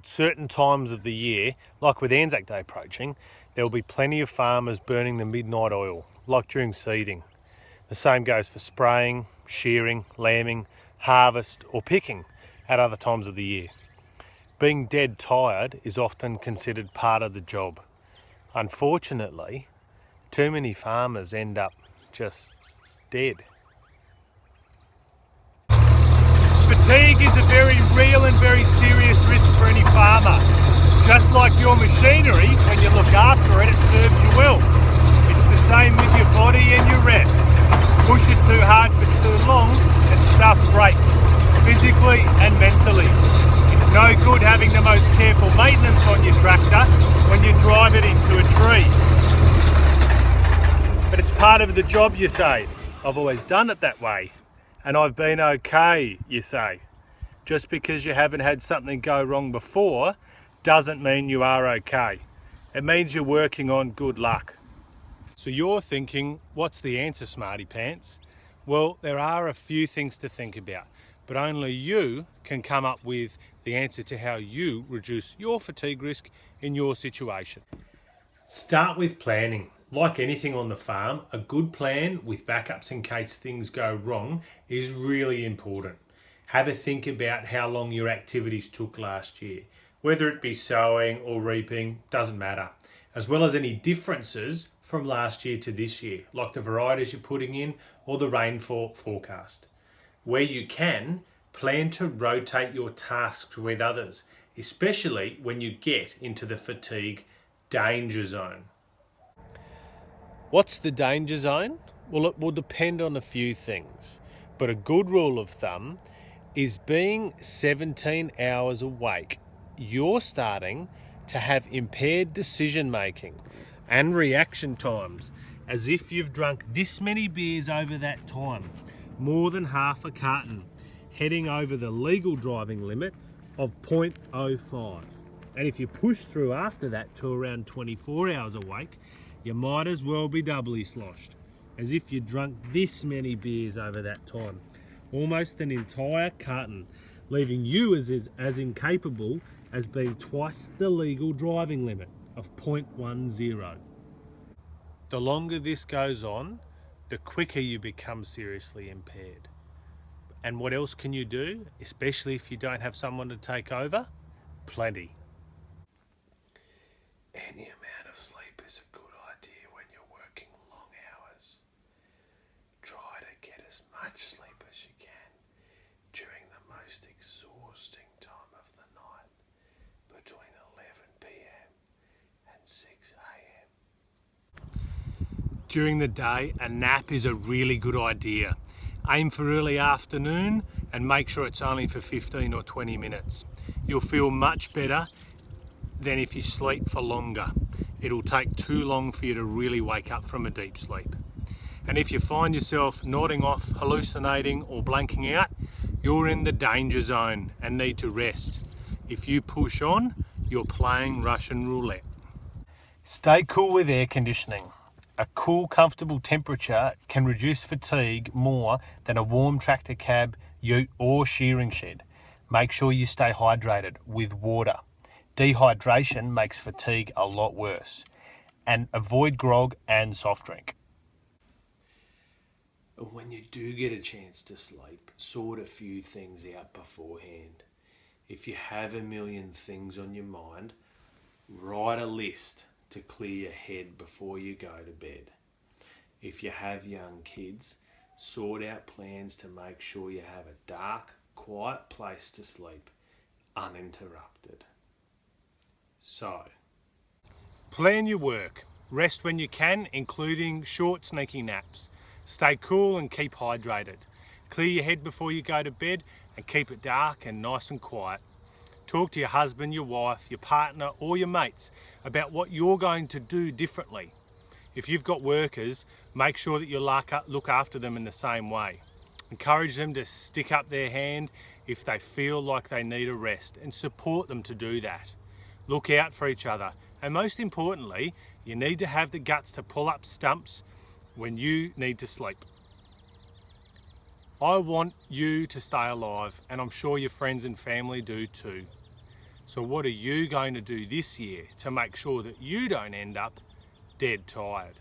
At certain times of the year, like with Anzac Day approaching, there will be plenty of farmers burning the midnight oil, like during seeding. The same goes for spraying, shearing, lambing, harvest or picking at other times of the year. Being dead tired is often considered part of the job. Unfortunately, too many farmers end up just dead. Fatigue is a very real and very serious risk for any farmer. Just like your machinery, when you look after it, it serves you well. It's the same with your body and your rest. Push it too hard for too long and stuff breaks, physically and mentally. It's no good having the most careful maintenance on your tractor when you drive it into a tree. But it's part of the job, you say. I've always done it that way. And I've been okay, you say. Just because you haven't had something go wrong before doesn't mean you are okay. It means you're working on good luck. So you're thinking, what's the answer, Smarty Pants? Well, there are a few things to think about, but only you can come up with the answer to how you reduce your fatigue risk in your situation. Start with planning. Like anything on the farm, a good plan with backups in case things go wrong is really important. Have a think about how long your activities took last year. Whether it be sowing or reaping, doesn't matter. As well as any differences from last year to this year, like the varieties you're putting in or the rainfall forecast. Where you can, plan to rotate your tasks with others, especially when you get into the fatigue danger zone. What's the danger zone? Well, it will depend on a few things, but a good rule of thumb is being 17 hours awake. You're starting to have impaired decision making and reaction times, as if you've drunk this many beers over that time, more than half a carton, heading over the legal driving limit of 0.05. And if you push through after that to around 24 hours awake, you might as well be doubly sloshed, as if you drunk this many beers over that time, almost an entire carton, leaving you as incapable as being twice the legal driving limit of 0.10. The longer this goes on, the quicker you become seriously impaired. And what else can you do, especially if you don't have someone to take over? Plenty. Any amount of sleep is a good idea when you're working long hours. Try to get as much sleep as you can during the most exhausting time of the night, between 11 p.m. and 6 a.m. During the day, a nap is a really good idea. Aim for early afternoon and make sure it's only for 15 or 20 minutes. You'll feel much better than if you sleep for longer. It'll take too long for you to really wake up from a deep sleep. And if you find yourself nodding off, hallucinating or blanking out, you're in the danger zone and need to rest. If you push on, you're playing Russian roulette. Stay cool with air conditioning. A cool, comfortable temperature can reduce fatigue more than a warm tractor cab, ute or shearing shed. Make sure you stay hydrated with water. Dehydration makes fatigue a lot worse. And avoid grog and soft drink. When you do get a chance to sleep, sort a few things out beforehand. If you have a million things on your mind, write a list to clear your head before you go to bed. If you have young kids, sort out plans to make sure you have a dark, quiet place to sleep, uninterrupted. So, plan your work. Rest when you can, including short, sneaky naps. Stay cool and keep hydrated. Clear your head before you go to bed and keep it dark and nice and quiet. Talk to your husband, your wife, your partner or your mates about what you're going to do differently. If you've got workers, make sure that you look after them in the same way. Encourage them to stick up their hand if they feel like they need a rest and support them to do that. Look out for each other, and most importantly, you need to have the guts to pull up stumps when you need to sleep. I want you to stay alive, and I'm sure your friends and family do too. So what are you going to do this year to make sure that you don't end up dead tired?